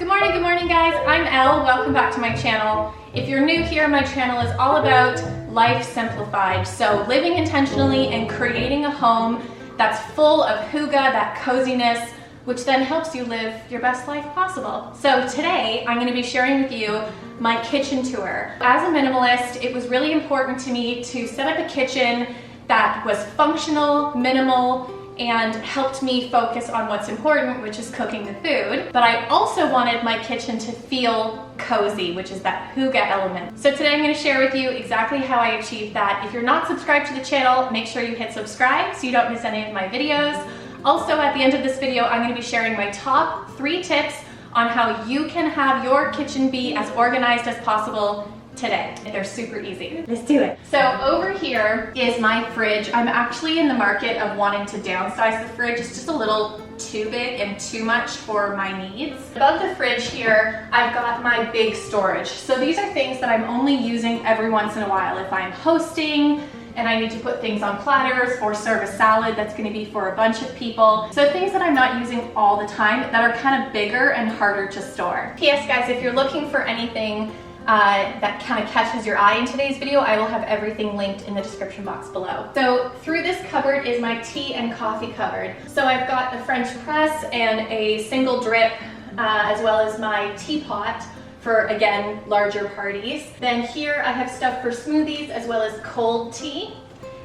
Good morning guys. I'm Elle. Welcome back to my channel. If you're new here, my channel is all about life simplified. So living intentionally and creating a home that's full of hygge, that coziness, which then helps you live your best life possible. So today I'm going to be sharing with you my kitchen tour. As a minimalist, it was really important to me to set up a kitchen that was functional, minimal, and helped me focus on what's important, which is cooking the food. But I also wanted my kitchen to feel cozy, which is that hygge element. So today I'm going to share with you exactly how I achieved that. If you're not subscribed to the channel, make sure you hit subscribe so you don't miss any of my videos. Also, at the end of this video, I'm going to be sharing my top 3 tips on how you can have your kitchen be as organized as possible today. They're super easy. Let's do it. So over here is my fridge. I'm actually in the market of wanting to downsize the fridge. It's just a little too big and too much for my needs. Above the fridge here, I've got my big storage. So these are things that I'm only using every once in a while. If I'm hosting and I need to put things on platters or serve a salad that's going to be for a bunch of people. So things that I'm not using all the time that are kind of bigger and harder to store. P.S. guys, if you're looking for anything that kind of catches your eye in today's video, I will have everything linked in the description box below. So through this cupboard is my tea and coffee cupboard. So I've got a French press and a single drip, as well as my teapot for, again, larger parties. Then here I have stuff for smoothies as well as cold tea.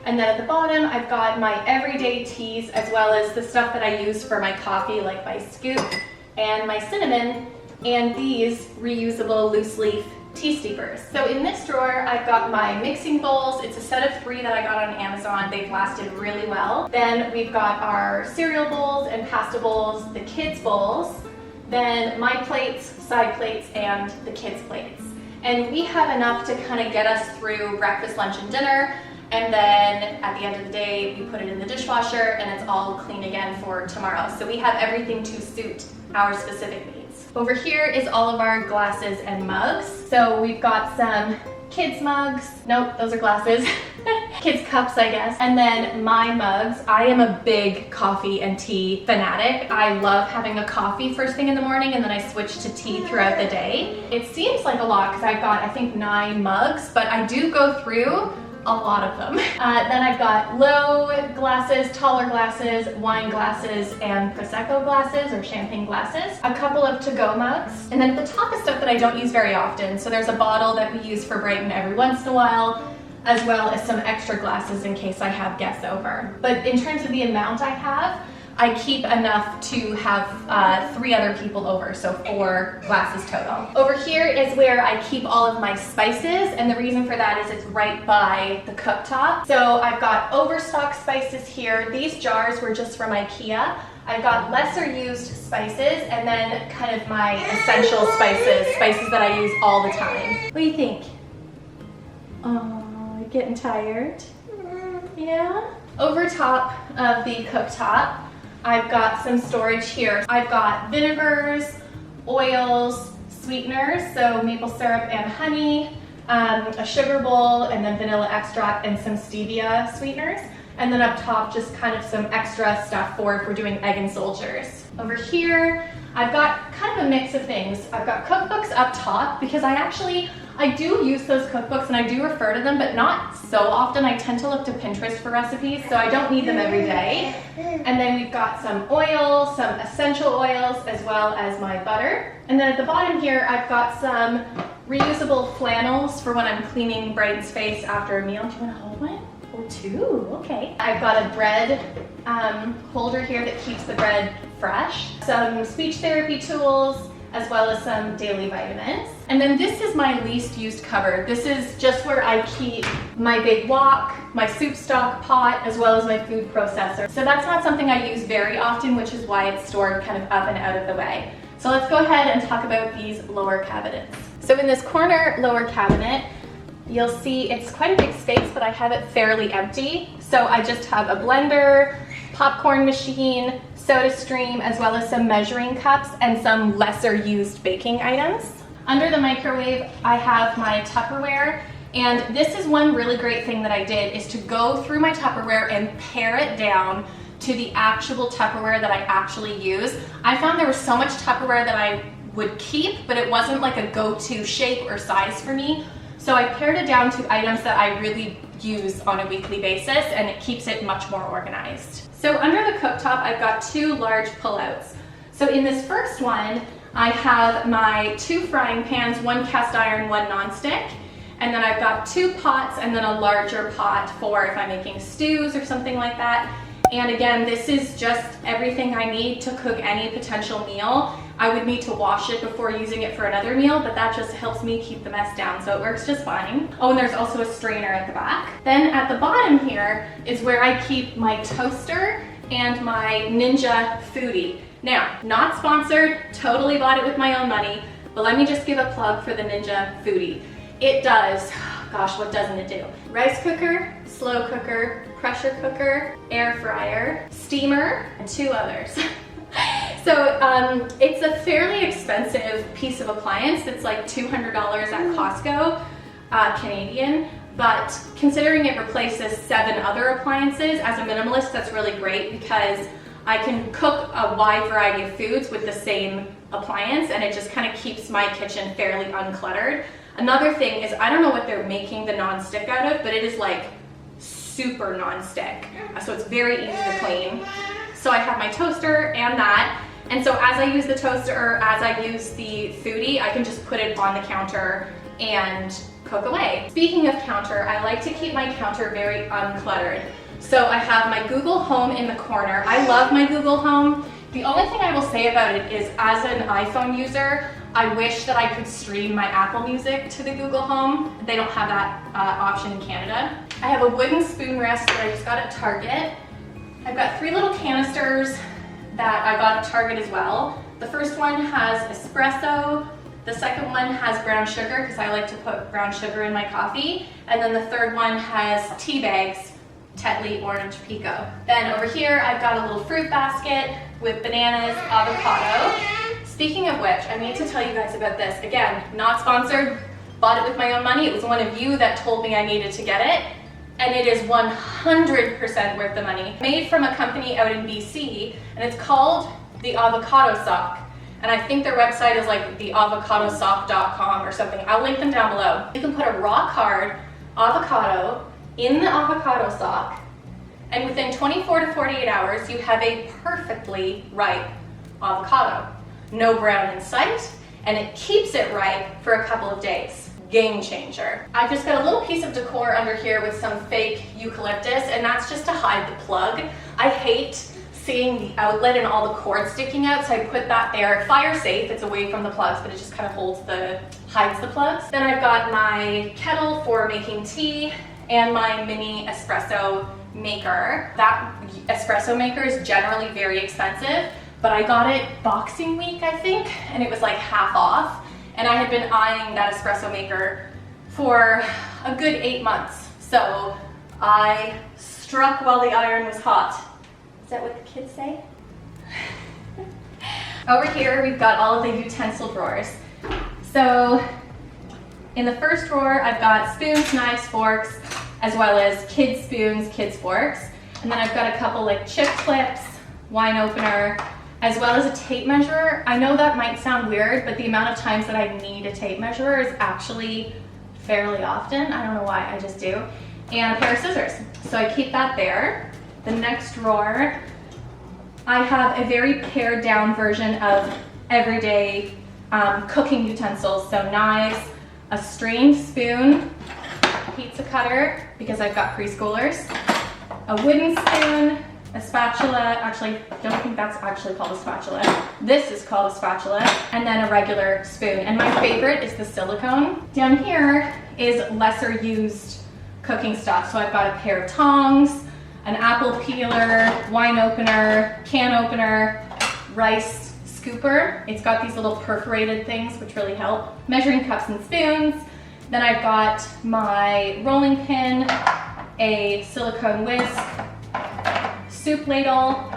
And then at the bottom, I've got my everyday teas as well as the stuff that I use for my coffee, like my scoop and my cinnamon, and these reusable loose leaf tea steepers. So in this drawer, I've got my mixing bowls. It's a set of 3 that I got on Amazon. They've lasted really well. Then we've got our cereal bowls and pasta bowls, the kids' bowls, then my plates, side plates, and the kids' plates. And we have enough to kind of get us through breakfast, lunch, and dinner. And then at the end of the day, we put it in the dishwasher and it's all clean again for tomorrow. So we have everything to suit our specific needs. Over here is all of our glasses and mugs. So we've got some kids mugs. Nope, those are glasses. Kids cups, I guess. And then my mugs. I am a big coffee and tea fanatic. I love having a coffee first thing in the morning and then I switch to tea throughout the day. It seems like a lot because I've got, I think, 9 mugs, but I do go through a lot of them. Then I've got low glasses, taller glasses, wine glasses, and Prosecco glasses or champagne glasses. A couple of to-go mugs. And then at the top is stuff that I don't use very often. So there's a bottle that we use for Brighton every once in a while, as well as some extra glasses in case I have guests over. But in terms of the amount I have, I keep enough to have 3 other people over, so 4 glasses total. Over here is where I keep all of my spices, and the reason for that is it's right by the cooktop. So I've got overstock spices here. These jars were just from IKEA. I've got lesser used spices, and then kind of my essential spices that I use all the time. What do you think? Oh, you're getting tired? Yeah? Over top of the cooktop, I've got some storage here. I've got vinegars, oils, sweeteners, so maple syrup and honey, a sugar bowl, and then vanilla extract and some stevia sweeteners. And then up top, just kind of some extra stuff for if we're doing egg and soldiers. Over here, I've got kind of a mix of things. I've got cookbooks up top because I do use those cookbooks and I do refer to them, but not so often. I tend to look to Pinterest for recipes, so I don't need them every day. And then we've got some oil, some essential oils, as well as my butter. And then at the bottom here, I've got some reusable flannels for when I'm cleaning Brighton's face after a meal. Do you want to hold one? Oh, 2, okay. I've got a bread holder here that keeps the bread fresh. Some speech therapy tools, as well as some daily vitamins. And then this is my least used cupboard. This is just where I keep my big wok, my soup stock pot, as well as my food processor. So that's not something I use very often, which is why it's stored kind of up and out of the way. So let's go ahead and talk about these lower cabinets. So in this corner lower cabinet, you'll see it's quite a big space, but I have it fairly empty. So I just have a blender, popcorn machine, soda stream, as well as some measuring cups and some lesser used baking items. Under the microwave, I have my Tupperware, and this is one really great thing that I did is to go through my Tupperware and pare it down to the actual Tupperware that I actually use. I found there was so much Tupperware that I would keep, but it wasn't like a go-to shape or size for me. So I pared it down to items that I really use on a weekly basis, and it keeps it much more organized. So under the cooktop, I've got 2 large pullouts. So in this first one, I have my 2 frying pans, 1 cast iron, 1 nonstick. And then I've got 2 pots and then a larger pot for if I'm making stews or something like that. And again, this is just everything I need to cook any potential meal. I would need to wash it before using it for another meal, but that just helps me keep the mess down, so it works just fine. Oh, and there's also a strainer at the back. Then at the bottom here is where I keep my toaster and my Ninja Foodie. Now, not sponsored, totally bought it with my own money, but let me just give a plug for the Ninja Foodie. It does, gosh, what doesn't it do? Rice cooker, slow cooker, pressure cooker, air fryer, steamer, and 2 others. So it's a fairly expensive piece of appliance. It's like $200 at Costco, Canadian, but considering it replaces 7 other appliances, as a minimalist, that's really great because I can cook a wide variety of foods with the same appliance, and it just kind of keeps my kitchen fairly uncluttered. Another thing is, I don't know what they're making the non-stick out of, but it is like super non-stick. So it's very easy to clean. So I have my toaster and that. And so as I use the toaster or as I use the foodie, I can just put it on the counter and cook away. Speaking of counter, I like to keep my counter very uncluttered. So I have my Google Home in the corner. I love my Google Home. The only thing I will say about it is, as an iPhone user, I wish that I could stream my Apple Music to the Google Home. They don't have that option in Canada. I have a wooden spoon rest that I just got at Target. I've got 3 little canisters that I got at Target as well. The first one has espresso. The second one has brown sugar because I like to put brown sugar in my coffee. And then the third one has tea bags, Tetley Orange Pico. Then over here, I've got a little fruit basket with bananas, avocado. Speaking of which, I need to tell you guys about this. Again, not sponsored, bought it with my own money. It was one of you that told me I needed to get it. And it is 100% worth the money. Made from a company out in BC, and it's called the Avocado Sock. And I think their website is like theavocadosock.com or something. I'll link them down below. You can put a rock hard avocado in the avocado sock, and within 24 to 48 hours, you have a perfectly ripe avocado. No brown in sight, and it keeps it ripe for a couple of days. Game changer. I've just got a little piece of decor under here with some fake eucalyptus, and that's just to hide the plug. I hate seeing the outlet and all the cords sticking out, so I put that there. Fire safe, it's away from the plugs, but it just kind of hides the plugs. Then I've got my kettle for making tea and my mini espresso maker. That espresso maker is generally very expensive, but I got it Boxing Week, I think, and it was like half off. And I had been eyeing that espresso maker for a good 8 months. So I struck while the iron was hot. Is that what the kids say? Over here, we've got all of the utensil drawers. So in the first drawer, I've got spoons, knives, forks, as well as kids' spoons, kids' forks. And then I've got a couple like chip clips, wine opener, as well as a tape measure. I know that might sound weird, but the amount of times that I need a tape measure is actually fairly often. I don't know why, I just do. And a pair of scissors. So I keep that there. The next drawer, I have a very pared down version of everyday cooking utensils. So knives, a strained spoon, a pizza cutter, because I've got preschoolers, a wooden spoon, a spatula. Actually, don't think that's actually called a spatula. This is called a spatula, and then a regular spoon. And my favorite is the silicone. Down here is lesser used cooking stuff. So I've got a pair of tongs, an apple peeler, wine opener, can opener, rice scooper. It's got these little perforated things which really help. Measuring cups and spoons. Then I've got my rolling pin, a silicone whisk, soup ladle,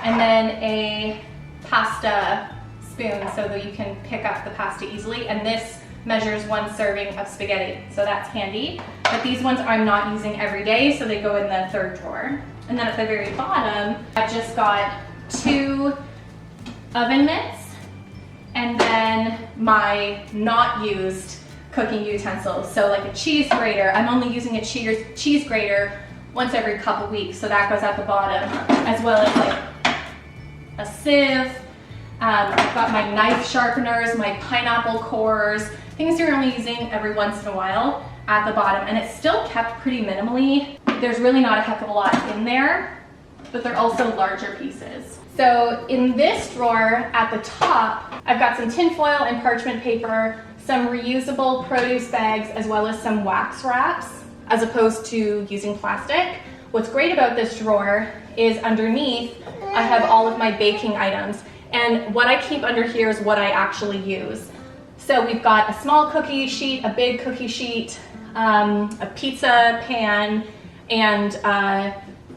and then a pasta spoon so that you can pick up the pasta easily. And this measures 1 serving of spaghetti, so that's handy. But these ones I'm not using every day, so they go in the third drawer. And then at the very bottom, I've just got 2 oven mitts and then my not used cooking utensils. So like a cheese grater, I'm only using a cheese grater once every couple weeks, so that goes at the bottom, as well as like a sieve. I've got my knife sharpeners, my pineapple cores, things you're only using every once in a while at the bottom, and it's still kept pretty minimally. There's really not a heck of a lot in there, but they're also larger pieces. So in this drawer at the top, I've got some tin foil and parchment paper, some reusable produce bags, as well as some wax wraps, as opposed to using plastic. What's great about this drawer is underneath, I have all of my baking items, and what I keep under here is what I actually use. So we've got a small cookie sheet, a big cookie sheet, a pizza pan, and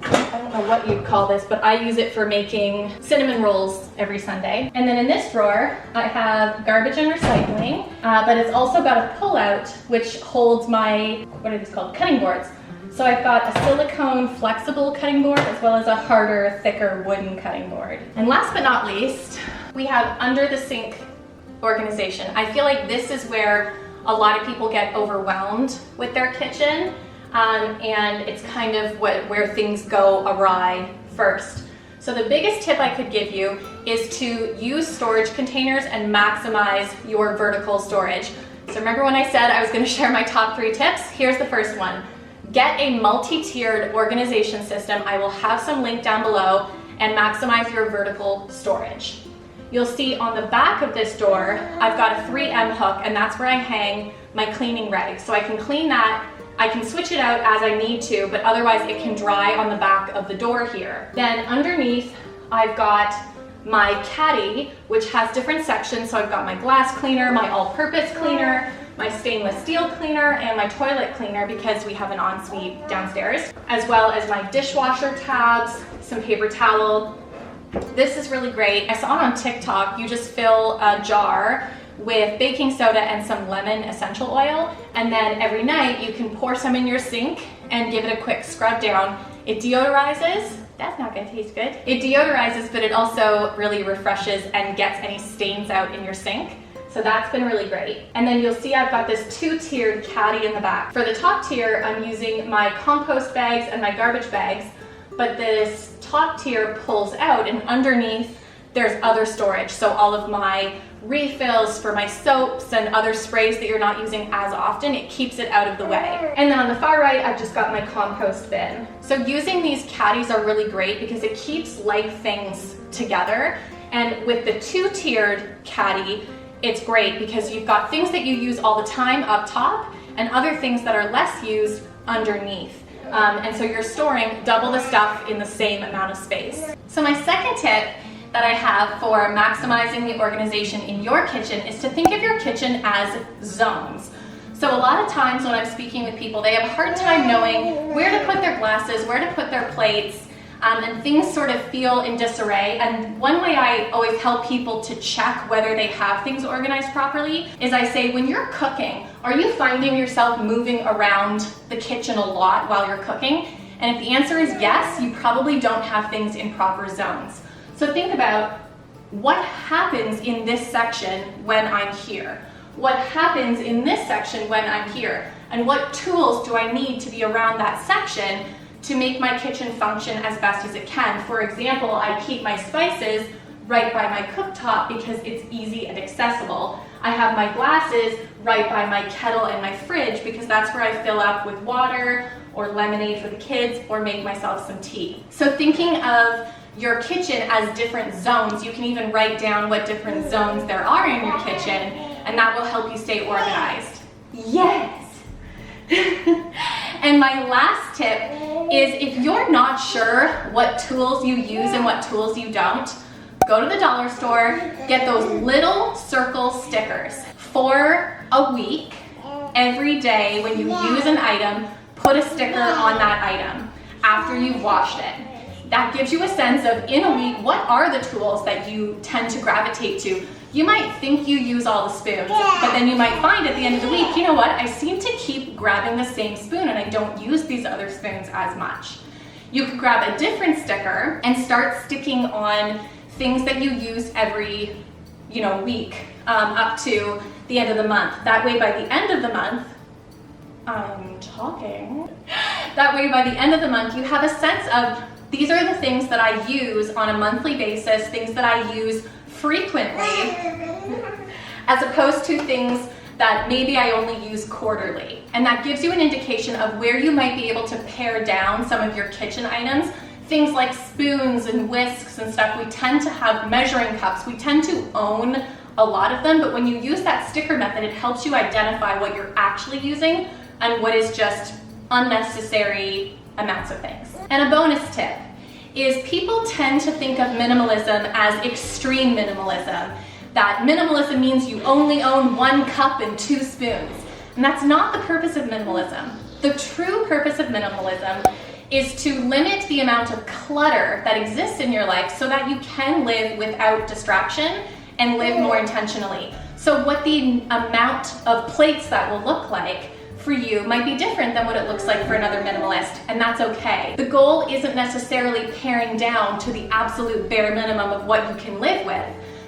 I don't know what you'd call this, but I use it for making cinnamon rolls every Sunday. And then in this drawer, I have garbage and recycling, but it's also got a pull-out which holds my, what are these called, cutting boards. So I've got a silicone flexible cutting board as well as a harder, thicker wooden cutting board. And last but not least, we have under the sink organization. I feel like this is where a lot of people get overwhelmed with their kitchen. And it's kind of where things go awry first. So the biggest tip I could give you is to use storage containers and maximize your vertical storage. So remember when I said I was going to share my top 3 tips? Here's the first one. Get a multi-tiered organization system. I will have some link down below, and maximize your vertical storage. You'll see on the back of this door, I've got a 3M hook, and that's where I hang my cleaning rags. So I can clean that. I can switch it out as I need to, but otherwise it can dry on the back of the door here. Then underneath, I've got my caddy, which has different sections. So I've got my glass cleaner, my all-purpose cleaner, my stainless steel cleaner, and my toilet cleaner because we have an ensuite downstairs, as well as my dishwasher tabs, some paper towel. This is really great. I saw it on TikTok. You just fill a jar with baking soda and some lemon essential oil, and then every night you can pour some in your sink and give it a quick scrub down. It deodorizes. That's not gonna taste good. It deodorizes, but it also really refreshes and gets any stains out in your sink. So that's been really great. And then you'll see I've got this 2-tiered caddy in the back. For the top tier, I'm using my compost bags and my garbage bags, but this top tier pulls out, and underneath there's other storage. So all of my refills for my soaps and other sprays that you're not using as often, it keeps it out of the way. And then on the far right, I've just got my compost bin. So using these caddies are really great because it keeps like things together. And with the 2-tiered caddy, it's great because you've got things that you use all the time up top and other things that are less used underneath. And so you're storing double the stuff in the same amount of space. So my second tip that I have for maximizing the organization in your kitchen is to think of your kitchen as zones. So a lot of times when I'm speaking with people, they have a hard time knowing where to put their glasses, where to put their plates, and things sort of feel in disarray. And one way I always help people to check whether they have things organized properly is I say, when you're cooking, are you finding yourself moving around the kitchen a lot while you're cooking? And if the answer is yes, you probably don't have things in proper zones. So think about what happens in this section when I'm here. What happens in this section when I'm here? And what tools do I need to be around that section to make my kitchen function as best as it can? For example, I keep my spices right by my cooktop because it's easy and accessible. I have my glasses right by my kettle and my fridge because that's where I fill up with water or lemonade for the kids or make myself some tea. So thinking of your kitchen as different zones, you can even write down what different zones there are in your kitchen, and that will help you stay organized. Yes! And my last tip is, if you're not sure what tools you use and what tools you don't, go to the dollar store, get those little circle stickers. For a week, every day when you use an item, put a sticker on that item after you've washed it. That gives you a sense of, in a week, what are the tools that you tend to gravitate to? You might think you use all the spoons, but then you might find at the end of the week, you know what, I seem to keep grabbing the same spoon and I don't use these other spoons as much. You could grab a different sticker and start sticking on things that you use every week up to the end of the month. That way by the end of the month, that way by the end of the month you have a sense of, these are the things that I use on a monthly basis, things that I use frequently, as opposed to things that maybe I only use quarterly. And that gives you an indication of where you might be able to pare down some of your kitchen items. Things like spoons and whisks and stuff, we tend to have measuring cups. We tend to own a lot of them, but when you use that sticker method, it helps you identify what you're actually using and what is just unnecessary amounts of things. And a bonus tip is people tend to think of minimalism as extreme minimalism. That minimalism means you only own 1 cup and 2 spoons. And that's not the purpose of minimalism. The true purpose of minimalism is to limit the amount of clutter that exists in your life so that you can live without distraction and live more intentionally. So what the amount of plates that will look like for you might be different than what it looks like for another minimalist, and that's okay. The goal isn't necessarily paring down to the absolute bare minimum of what you can live with.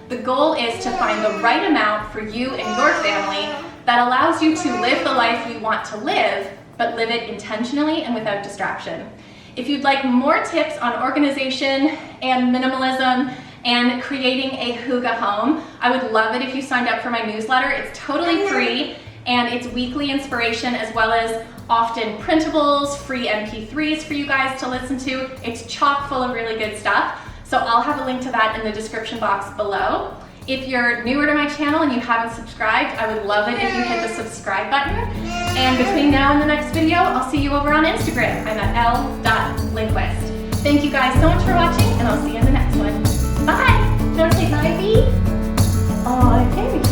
The goal is to find the right amount for you and your family that allows you to live the life you want to live, but live it intentionally and without distraction. If you'd like more tips on organization and minimalism and creating a hygge home, I would love it if you signed up for my newsletter. It's totally free, and it's weekly inspiration as well as often printables, free MP3s for you guys to listen to. It's chock full of really good stuff. So I'll have a link to that in the description box below. If you're newer to my channel and you haven't subscribed, I would love it if you hit the subscribe button. And between now and the next video, I'll see you over on Instagram. I'm at Elle.Lindquist. Thank you guys so much for watching, and I'll see you in the next one. Bye! Don't say bye, Bee? Oh, I can't